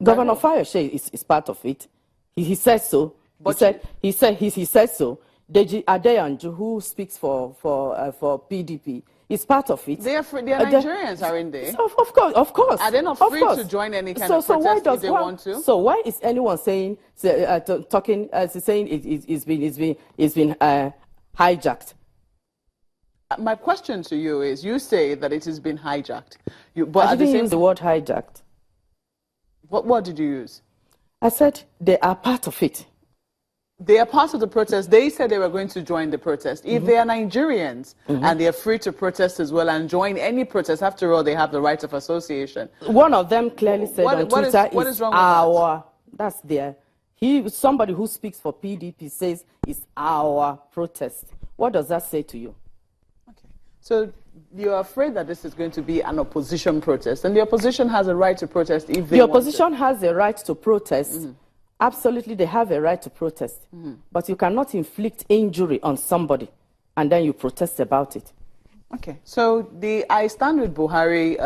Governor Fayose is part of it. He says so. But he says so. Deji Adeyanju, who speaks for PDP, is part of it. They're Nigerians, aren't they? Of course. Are they not free to join any kind of protest if they want to? So why is anyone saying it's been hijacked? My question to you is: you say that it has been hijacked, but I didn't use the word hijacked. What word did you use? I said they are part of it. They are part of the protest. They said they were going to join the protest. If they are Nigerians and they are free to protest as well and join any protest, after all, they have the right of association. One of them clearly said on Twitter, what is wrong with that? That's there. Somebody who speaks for PDP says it's our protest. What does that say to you? Okay. So you're afraid that this is going to be an opposition protest, and the opposition has a right to protest if they want to. The opposition has a right to protest. Absolutely, they have a right to protest. But you cannot inflict injury on somebody and then you protest about it. Okay. So the I Stand with Buhari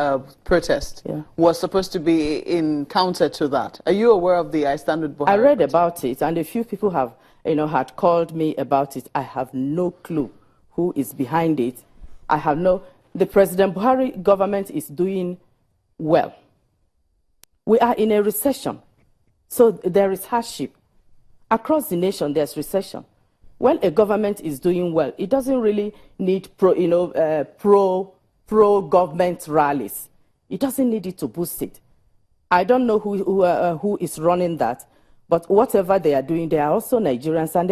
protest was supposed to be in counter to that. Are you aware of the I Stand with Buhari I read protest? about it, and a few people have, had called me about it. I have no clue who is behind it. The President Buhari government is doing well. We are in a recession. So there is hardship. Across the nation, there's recession. When a government is doing well, it doesn't really need pro-government rallies. It doesn't need it to boost it. I don't know who is running that, but whatever they are doing, they are also Nigerians, and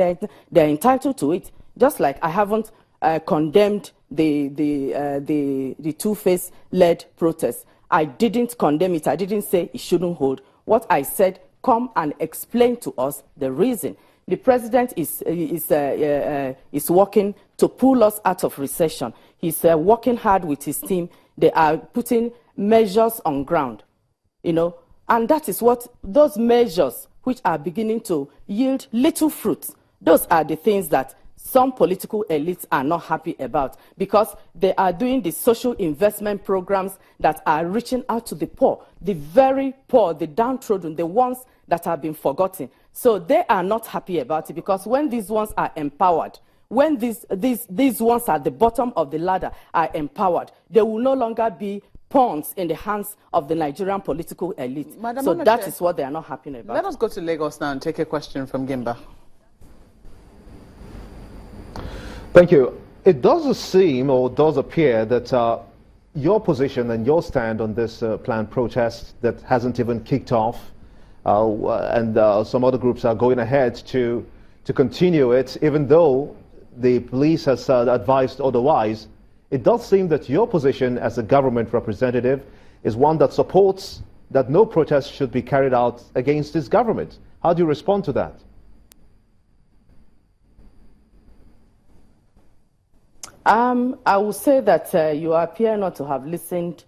they're entitled to it. Just like I haven't condemned the Two-Face-led protest. I didn't condemn it. I didn't say it shouldn't hold. What I said, come and explain to us the reason. The president is working to pull us out of recession. He's working hard with his team. They are putting measures on ground, and that is what those measures, which are beginning to yield little fruits, those are the things that some political elites are not happy about, because they are doing the social investment programs that are reaching out to the poor, the very poor, the downtrodden, the ones that have been forgotten. So they are not happy about it, because when these ones are empowered, when these ones at the bottom of the ladder are empowered, they will no longer be pawns in the hands of the Nigerian political elite. Madam So Onochie, that is what they are not happy about. Let us go to Lagos now and take a question from Gimba. Thank you. It does seem, or does appear, that your position and your stand on this planned protest that hasn't even kicked off, and some other groups are going ahead to continue it, even though the police has advised otherwise. It does seem that your position as a government representative is one that supports that no protest should be carried out against this government. How do you respond to that? I will say that you appear not to have listened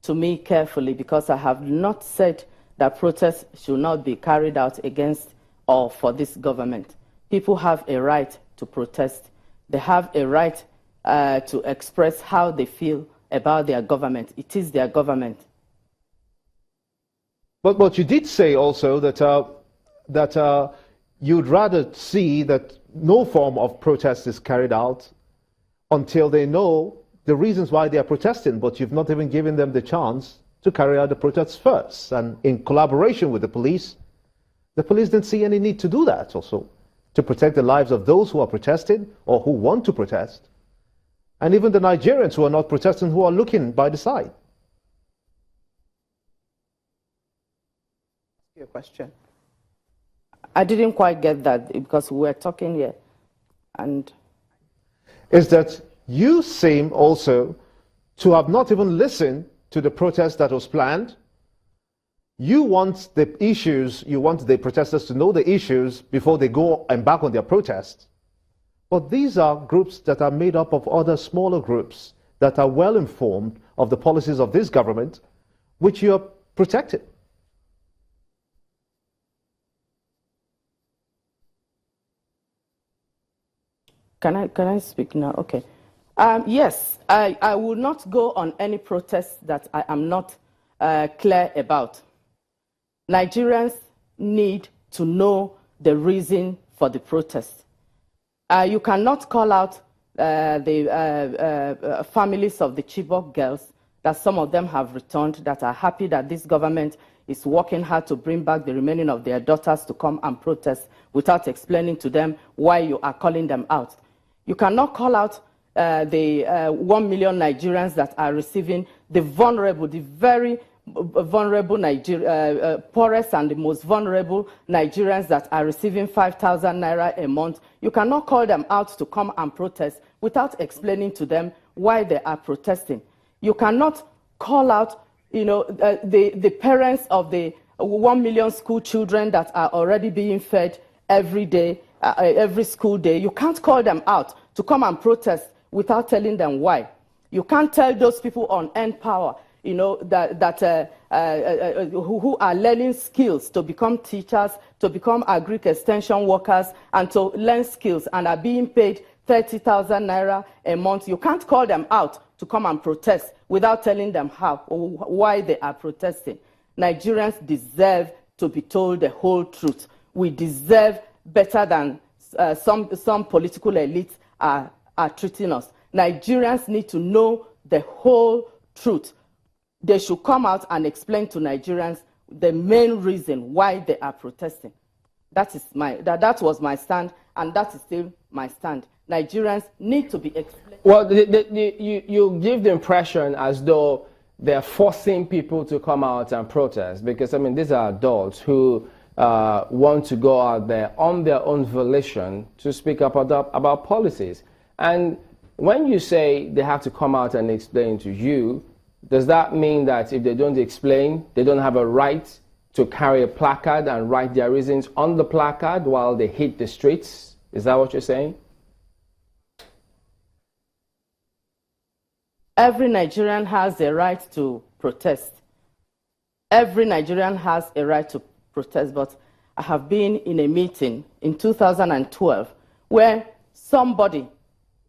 to me carefully, because I have not said that protests should not be carried out against or for this government. People have a right to protest. They have a right to express how they feel about their government. It is their government. But you did say also that you'd rather see that no form of protest is carried out until they know the reasons why they are protesting, but you've not even given them the chance to carry out the protests first. And in collaboration with the police didn't see any need to do that also, to protect the lives of those who are protesting or who want to protest, and even the Nigerians who are not protesting, who are looking by the side. Your question. I didn't quite get that, because we're talking here, and is that you seem also to have not even listened to the protest that was planned. You want the issues, you want the protesters to know the issues before they go embark on their protest. But these are groups that are made up of other smaller groups that are well informed of the policies of this government, which you are protecting. Can I speak now? Okay. Yes, I will not go on any protest that I am not clear about. Nigerians need to know the reason for the protest. You cannot call out the families of the Chibok girls, that some of them have returned, that are happy that this government is working hard to bring back the remaining of their daughters to come and protest, without explaining to them why you are calling them out. You cannot call out the 1 million Nigerians that are receiving, the vulnerable, the very vulnerable poorest and the most vulnerable Nigerians that are receiving 5,000 naira a month. You cannot call them out to come and protest without explaining to them why they are protesting. You cannot call out, the parents of the 1 million school children that are already being fed every day, every school day. You can't call them out to come and protest without telling them why. You can't tell those people on End Power, who are learning skills to become teachers, to become agri-extension workers, and to learn skills, and are being paid 30,000 naira a month. You can't call them out to come and protest without telling them why they are protesting. Nigerians deserve to be told the whole truth. We deserve better than some political elites are treating us. Nigerians need to know the whole truth. They should come out and explain to Nigerians the main reason why they are protesting. That was my stand, and that is still my stand. Nigerians need to be explained. Well, you give the impression as though they're forcing people to come out and protest, because, I mean, these are adults who want to go out there on their own volition to speak up about policies. And when you say they have to come out and explain to you, does that mean that if they don't explain, they don't have a right to carry a placard and write their reasons on the placard while they hit the streets? Is that what you're saying? Every Nigerian has a right to protest. Every Nigerian has a right to protest, but I have been in a meeting in 2012 where somebody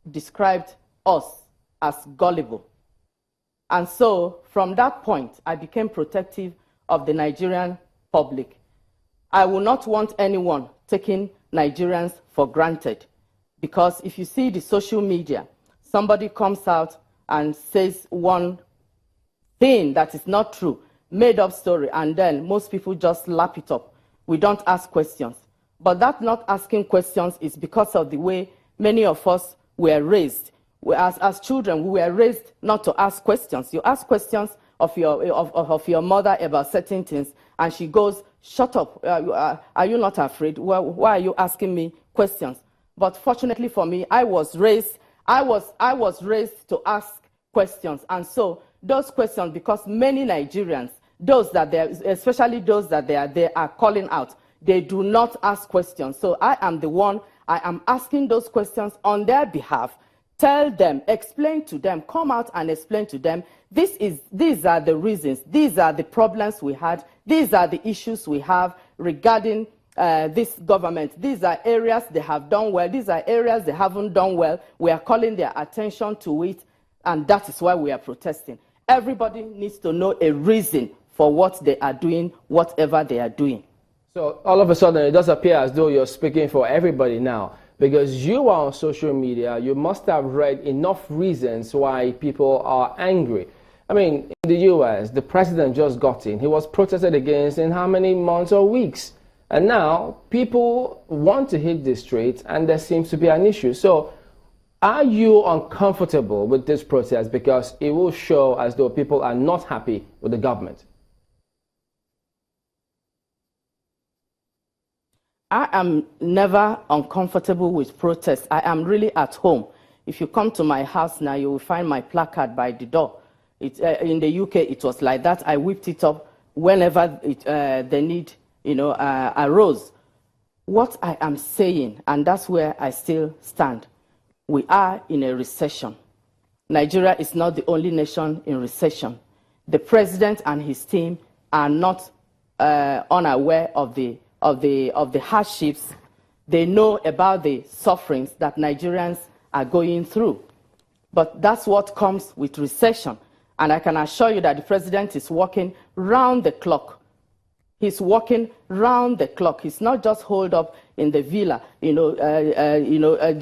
described us as gullible. And so, from that point, I became protective of the Nigerian public. I will not want anyone taking Nigerians for granted, because if you see the social media, somebody comes out and says one thing that is not true, made up story, and then most people just lap it up. We don't ask questions. But that not asking questions is because of the way many of us were raised. As children, we were raised not to ask questions. You ask questions of your mother about certain things, and she goes, "Shut up, are you not afraid? Well, why are you asking me questions?" But fortunately for me, I was raised to ask questions. And so those questions, because many Nigerians, especially those that they are calling out, they do not ask questions. So I am asking those questions on their behalf. Tell them, explain to them, come out and explain to them, these are the reasons, these are the problems we had, these are the issues we have regarding this government. These are areas they have done well, these are areas they haven't done well. We are calling their attention to it, and that is why we are protesting. Everybody needs to know a reason for what they are doing, whatever they are doing. So all of a sudden, it does appear as though you're speaking for everybody now. Because you are on social media, you must have read enough reasons why people are angry. I mean, in the US, the president just got in. He was protested against in how many months or weeks? And now people want to hit the streets, and there seems to be an issue. So are you uncomfortable with this protest because it will show as though people are not happy with the government? I am never uncomfortable with protests. I am really at home. If you come to my house now, you will find my placard by the door. In the UK, it was like that. I whipped it up whenever the need, arose. What I am saying, and that's where I still stand, we are in a recession. Nigeria is not the only nation in recession. The president and his team are not unaware of the hardships. They know about the sufferings that Nigerians are going through. But that's what comes with recession. And I can assure you that the president is working round the clock He's working round the clock. He's not just holed up in the villa,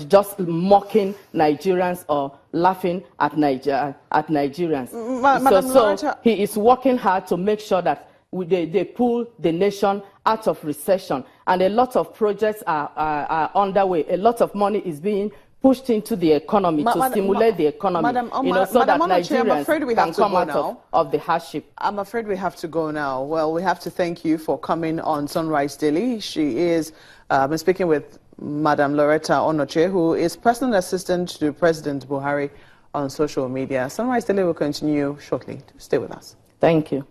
just mocking Nigerians or laughing at Nigerians. So he is working hard to make sure that they pull the nation out of recession. And a lot of projects are underway. A lot of money is being pushed into the economy to stimulate the economy, so that Nigerians can come out of the hardship. I'm afraid we have to go now. Well, we have to thank you for coming on Sunrise Daily. She is, been speaking with Madam Lauretta Onochie, who is personal assistant to President Buhari on social media. Sunrise Daily will continue shortly. Stay with us. Thank you.